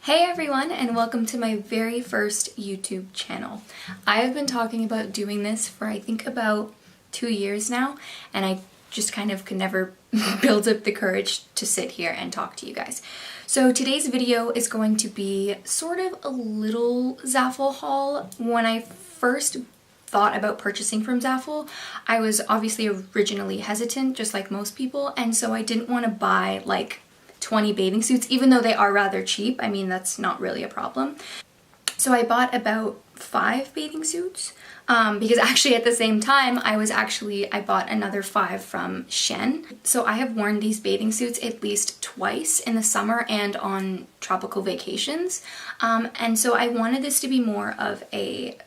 Hey everyone, and welcome to my very first YouTube channel. I have been talking about doing this for I think about 2 years now, and I just kind of could never build up the courage to sit here and talk to you guys. So today's video is going to be sort of a little ZAFUL haul. When I first thought about purchasing from ZAFUL, I was obviously originally hesitant, just like most people, and so I didn't want to buy like 20 bathing suits, even though they are rather cheap. I mean, that's not really a problem. So I bought about 5 bathing suits because actually at the same time I bought another 5 from Shein. So I have worn these bathing suits at least twice in the summer and on tropical vacations. And so I wanted this to be more of a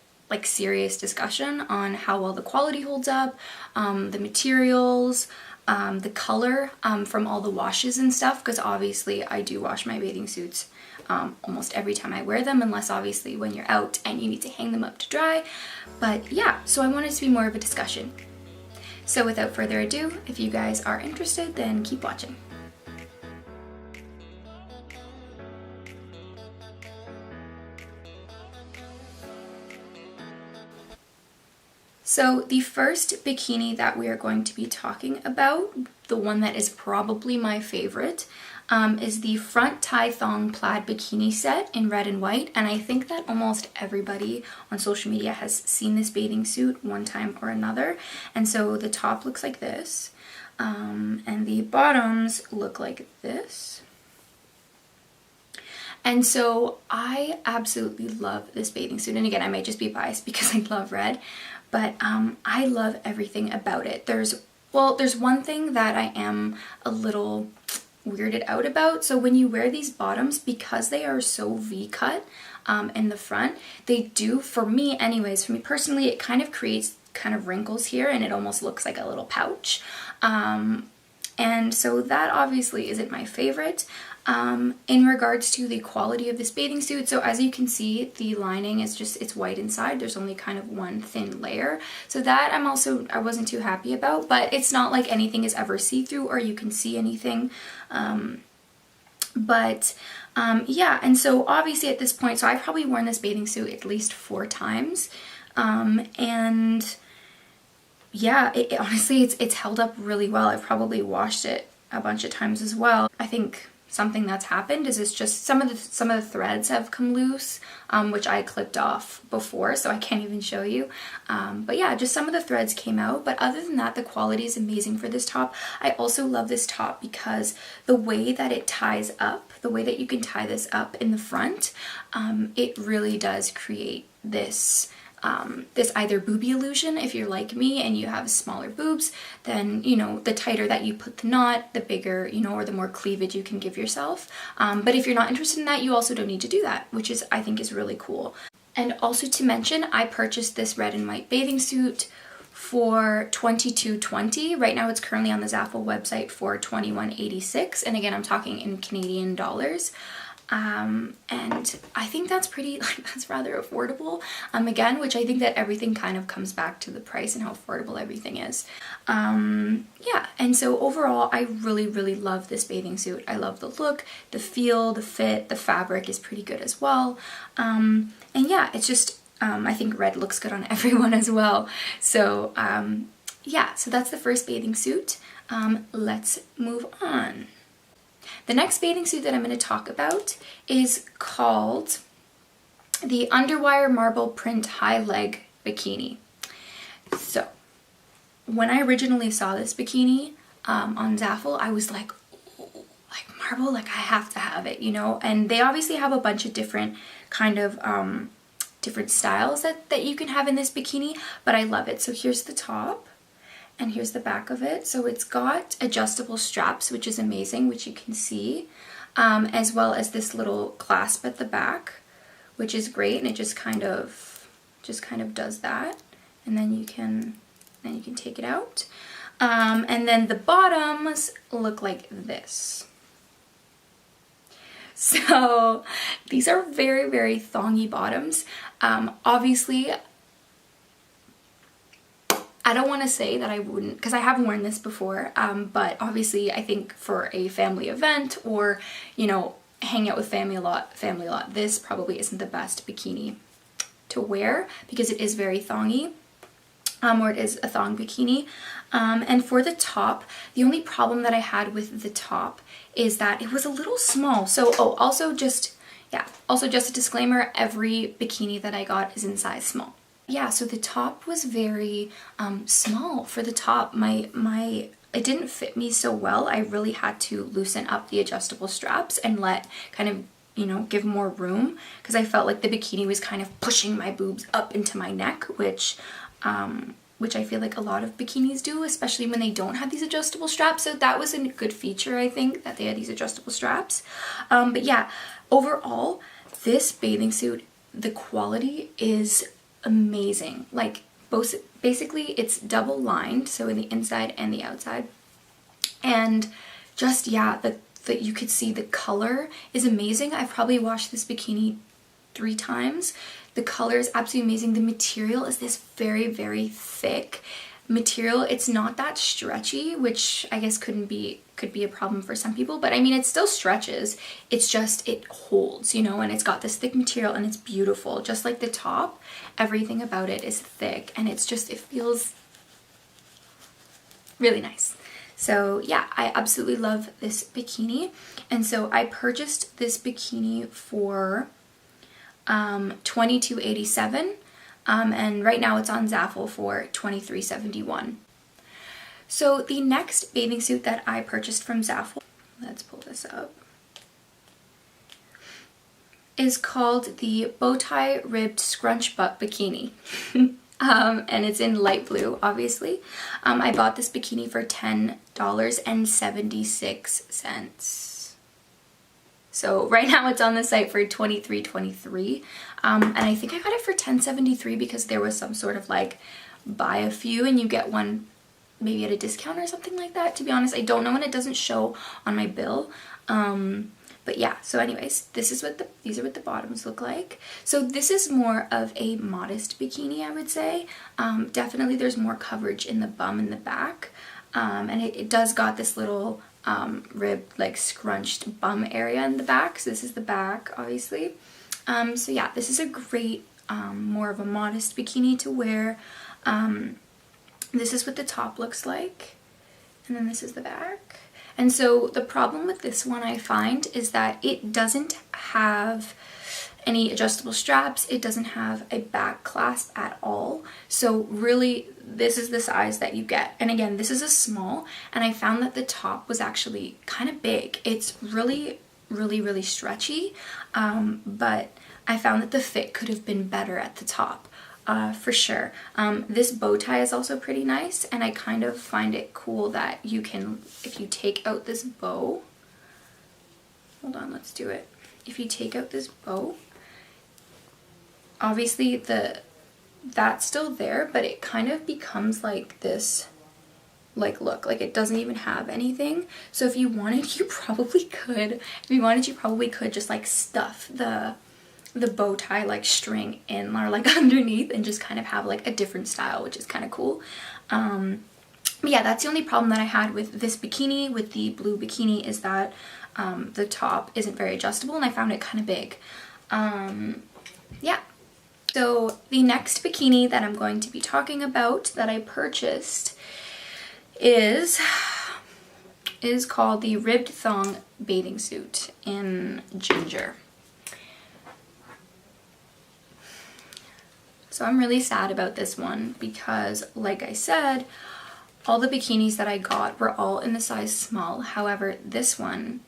serious discussion on how well the quality holds up, the materials, the color from all the washes and stuff, because obviously I do wash my bathing suits almost every time I wear them, unless obviously when you're out and you need to hang them up to dry. But yeah, so I want it to be more of a discussion. So without further ado, if you guys are interested, then keep watching. So the first bikini that we are going to be talking about, the one that is probably my favorite, is the front tie thong plaid bikini set in red and white. And I think that almost everybody on social media has seen this bathing suit one time or another. And so the top looks like this, and the bottoms look like this. And so I absolutely love this bathing suit. And again, I might just be biased because I love red, but I love everything about it. There's one thing that I am a little weirded out about. So when you wear these bottoms, because they are so V-cut in the front, they do, for me anyways, for me personally, it kind of creates kind of wrinkles here and it almost looks like a little pouch. And so that obviously isn't my favorite. In regards to the quality of this bathing suit, so as you can see, the lining is it's white inside. There's only kind of one thin layer. So that I wasn't too happy about, but it's not like anything is ever see-through or you can see anything. Yeah, and so obviously at this point, so I've probably worn this bathing suit at least 4 times. And yeah, honestly, it's held up really well. I've probably washed it a bunch of times as well. I think something that's happened is it's just some of the threads have come loose, which I clipped off before, so I can't even show you. But yeah, just some of the threads came out. But other than that, the quality is amazing for this top. I also love this top because the way that it ties up, the way that you can tie this up in the front, it really does create this either boobie illusion. If you're like me and you have smaller boobs, then, you know, the tighter that you put the knot, the bigger, you know, or the more cleavage you can give yourself. But if you're not interested in that, you also don't need to do that, which is, I think, is really cool. And also to mention, I purchased this red and white bathing suit for $22.20. Right now it's currently on the ZAFUL website for $21.86. And again, I'm talking in Canadian dollars. And I think that's that's rather affordable, again, which I think that everything kind of comes back to the price and how affordable everything is. Yeah, and so overall, I really, really love this bathing suit. I love the look, the feel, the fit, the fabric is pretty good as well. And yeah, it's just, I think red looks good on everyone as well. So, yeah, so that's the first bathing suit. Let's move on. The next bathing suit that I'm going to talk about is called the Underwire Marble Print High Leg Bikini. So, when I originally saw this bikini on ZAFUL, I was like, oh, like marble, like I have to have it, you know? And they obviously have a bunch of different kind of different styles that you can have in this bikini, but I love it. So here's the top. And here's the back of it. So it's got adjustable straps, which is amazing, which you can see, as well as this little clasp at the back, which is great. And it just kind of does that. And then you can take it out. And then the bottoms look like this. So these are very, very thongy bottoms. Obviously, I don't want to say that I wouldn't, because I have worn this before, but obviously I think for a family event or, you know, hang out with family a lot, this probably isn't the best bikini to wear because it is very thongy. Or it is a thong bikini. And for the top, the only problem that I had with the top is that it was a little small. So, also just a disclaimer, every bikini that I got is in size small. Yeah, so the top was very small for the top. It didn't fit me so well. I really had to loosen up the adjustable straps and let kind of, you know, give more room, because I felt like the bikini was kind of pushing my boobs up into my neck, which I feel like a lot of bikinis do, especially when they don't have these adjustable straps. So that was a good feature, I think, that they had these adjustable straps. But yeah, overall, this bathing suit, the quality is amazing. Like, basically it's double lined, so in the inside and the outside. And just, yeah, that you could see the color is amazing. I've probably washed this bikini 3 times. The color is absolutely amazing. The material is this very, very thick material. It's not that stretchy, which I guess could be a problem for some people, but I mean, it still stretches. It's just, it holds, you know, and it's got this thick material and it's beautiful. Just like the top, everything about it is thick, and it's just, it feels really nice. So yeah, I absolutely love this bikini. And so I purchased this bikini for $22.87, and right now it's on ZAFUL for $23.71. So the next bathing suit that I purchased from ZAFUL, let's pull this up, is called the Bowtie Ribbed Scrunch Butt Bikini. And it's in light blue, obviously. I bought this bikini for $10.76. So right now it's on the site for $23.23, and I think I got it for $10.73 because there was some sort of like buy a few and you get one maybe at a discount or something like that. To be honest, I don't know, and it doesn't show on my bill. But yeah, so anyways, these are what the bottoms look like. So this is more of a modest bikini, I would say. Definitely there's more coverage in the bum and the back, and it does got this little rib, like scrunched bum area in the back. So this is the back, obviously. So yeah, this is a great, more of a modest bikini to wear. This is what the top looks like, and then this is the back. And so the problem with this one, I find, is that it doesn't have any adjustable straps. It doesn't have a back clasp at all. So really, this is the size that you get. And again, this is a small, and I found that the top was actually kind of big. It's really, really, really stretchy, but I found that the fit could have been better at the top. For sure. This bow tie is also pretty nice, and I kind of find it cool that you can, if you take out this bow, hold on, let's do it. If you take out this bow, obviously that's still there, but it kind of becomes like this, like, look, like it doesn't even have anything. So if you wanted, you probably could. If you wanted, you probably could just like stuff the bow tie like string in or like underneath and just kind of have like a different style, which is kind of cool. But yeah, that's the only problem that I had with this bikini, with the blue bikini, is that the top isn't very adjustable, and I found it kind of big. Yeah. So the next bikini that I'm going to be talking about that I purchased is called the Ribbed Thong Bathing Suit in Ginger. So I'm really sad about this one because, like I said, all the bikinis that I got were all in the size small. However, this one,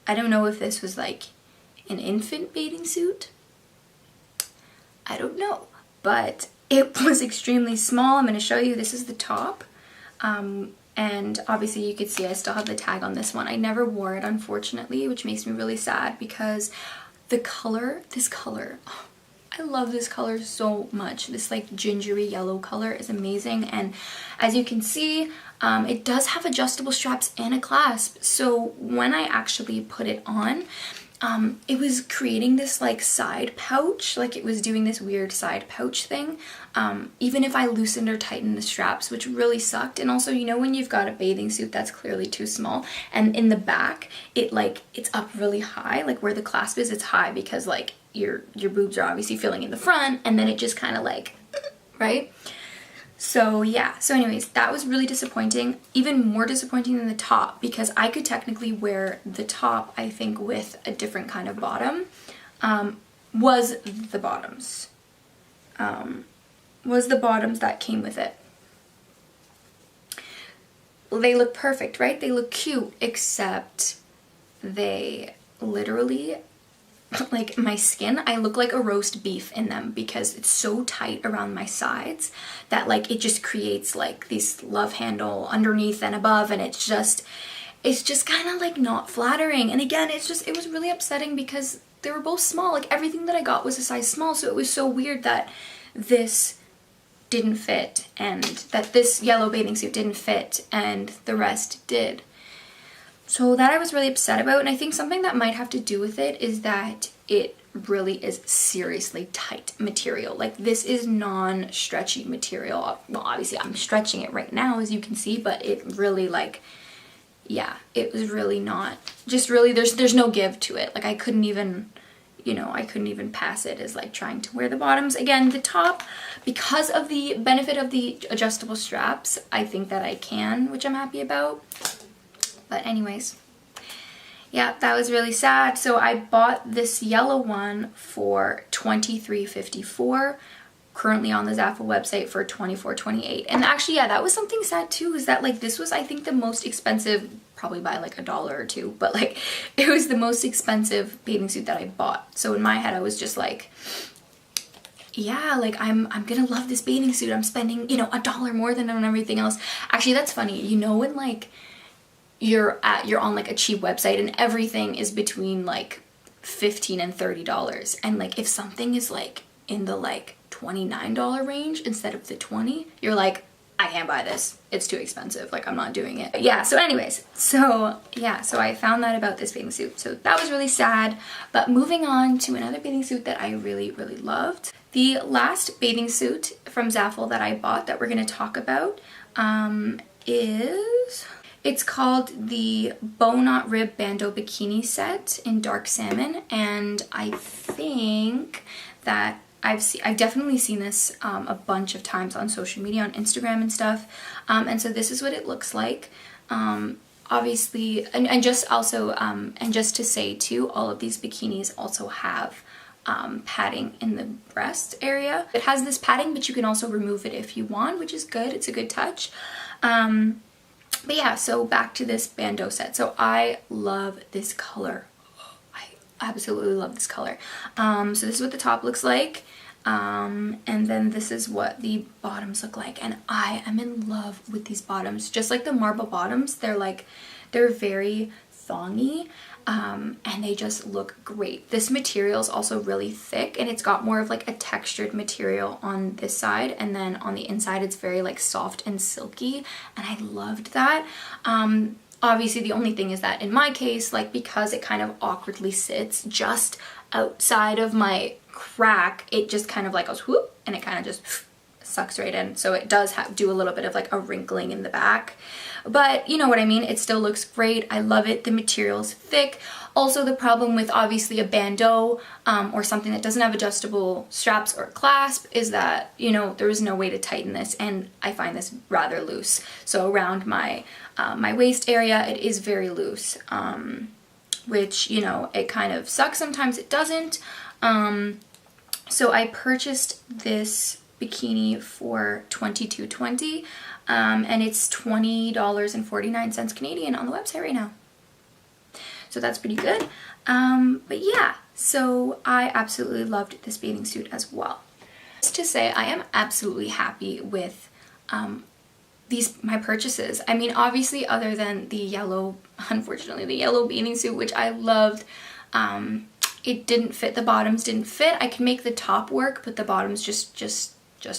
I don't know if this was like an infant bathing suit. I don't know, but it was extremely small. I'm going to show you. This is the top. And obviously you could see I still have the tag on this one. I never wore it, unfortunately, which makes me really sad because the color, this color, oh, I love this color so much. This like gingery yellow color is amazing, and as you can see, it does have adjustable straps and a clasp. So when I actually put it on, it was creating this like side pouch, like it was doing this weird side pouch thing, even if I loosened or tightened the straps, which really sucked. And also, you know, when you've got a bathing suit that's clearly too small, and in the back it's up really high, like where the clasp is, it's high because like your boobs are obviously filling in the front, and then it just kind of like, right? So yeah, so anyways, that was really disappointing. Even more disappointing than the top, because I could technically wear the top, I think, with a different kind of bottom, was the bottoms. Was the bottoms that came with it. Well, they look perfect, right? They look cute, except they literally, like my skin, I look like a roast beef in them because it's so tight around my sides that like it just creates like this love handle underneath and above, and it's just kind of like not flattering. And again, it was really upsetting because they were both small. Like everything that I got was a size small, so it was so weird that this didn't fit and that this yellow bathing suit didn't fit and the rest did. So that I was really upset about, and I think something that might have to do with it is that it really is seriously tight material. Like this is non-stretchy material. Well, obviously I'm stretching it right now, as you can see, but it really like, yeah, it was really not, just really, there's no give to it. Like I couldn't even, you know, I couldn't even pass it as like trying to wear the bottoms. Again, the top, because of the benefit of the adjustable straps, I think that I can, which I'm happy about. But anyways, yeah, that was really sad. So I bought this yellow one for $23.54, currently on the ZAFUL website for $24.28. And actually, yeah, that was something sad too, is that like this was, I think, the most expensive, probably by like $1 or $2, but like it was the most expensive bathing suit that I bought. So in my head, I was just like, yeah, like I'm gonna love this bathing suit. I'm spending, you know, $1 more than on everything else. Actually, that's funny. You know, when like you're on like a cheap website and everything is between like $15 and $30, and like if something is like in the like $29 range instead of the 20, you're like, I can't buy this, it's too expensive, like I'm not doing it. But yeah, so anyways, so yeah, so I found that about this bathing suit, so that was really sad. But moving on to another bathing suit that I really loved. The last bathing suit from ZAFUL that I bought that we're going to talk about it's called the Bow Knot Rib Bandeau Bikini Set in dark salmon, and I think that I've definitely seen this a bunch of times on social media, on Instagram and stuff, and so this is what it looks like. Obviously, and just also, and just to say too, all of these bikinis also have padding in the breast area. It has this padding, but you can also remove it if you want, which is good. It's a good touch. But yeah, so back to this bandeau set. So I love this color. I absolutely love this color. So this is what the top looks like. And then this is what the bottoms look like. And I am in love with these bottoms. Just like the marble bottoms, they're very thongy. And they just look great. This material is also really thick, and it's got more of like a textured material on this side, and then on the inside it's very like soft and silky, and I loved that. Obviously the only thing is that in my case, like because it kind of awkwardly sits just outside of my crack, it just kind of like goes whoop, and it kind of just sucks right in, so it does do a little bit of like a wrinkling in the back, but you know what I mean, it still looks great. I love it. The material is thick. Also, the problem with obviously a bandeau or something that doesn't have adjustable straps or clasp is that, you know, there is no way to tighten this, and I find this rather loose. So around my my waist area, it is very loose, which, you know, it kind of sucks. Sometimes it doesn't. So I purchased this bikini for $22.20, and it's $20.49 Canadian on the website right now. So that's pretty good. But yeah, so I absolutely loved this bathing suit as well. Just to say, I am absolutely happy with my purchases. I mean, obviously, other than the yellow, unfortunately, the yellow bathing suit, which I loved, it didn't fit. The bottoms didn't fit. I can make the top work, but the bottoms just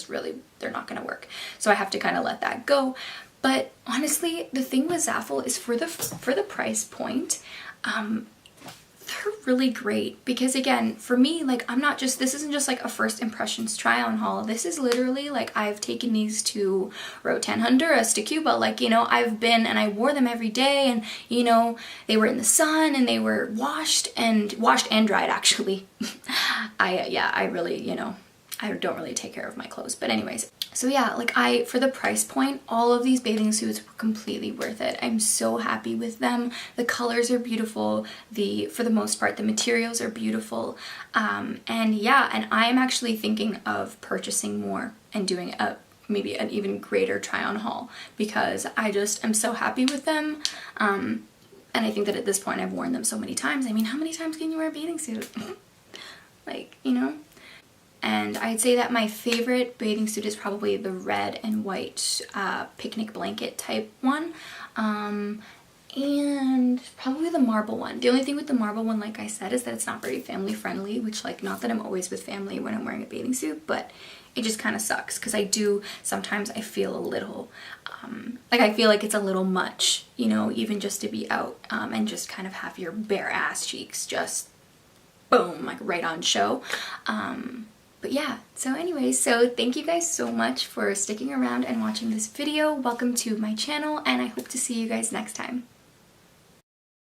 really, they're not gonna work. So I have to kind of let that go. But honestly, the thing with ZAFUL is for the price point, they're really great because again, for me, like this isn't just like a first impressions try on haul. This is literally like I've taken these to Rotan, Honduras, to Cuba, like, you know, I've been and I wore them every day, and you know, they were in the sun and they were washed and dried actually. I really, you know, I don't really take care of my clothes, but anyways. So yeah, like for the price point, all of these bathing suits were completely worth it. I'm so happy with them. The colors are beautiful. For the most part, the materials are beautiful. And yeah, and I am actually thinking of purchasing more and doing maybe an even greater try on haul because I just am so happy with them. And I think that at this point I've worn them so many times. I mean, how many times can you wear a bathing suit? Like, you know? And I'd say that my favorite bathing suit is probably the red and white picnic blanket type one. And probably the marble one. The only thing with the marble one, like I said, is that it's not very family friendly, which, like, not that I'm always with family when I'm wearing a bathing suit, but it just kind of sucks because sometimes I feel a little, like I feel like it's a little much, you know, even just to be out and just kind of have your bare ass cheeks just boom, like right on show. But yeah, so anyways, so thank you guys so much for sticking around and watching this video. Welcome to my channel, and I hope to see you guys next time.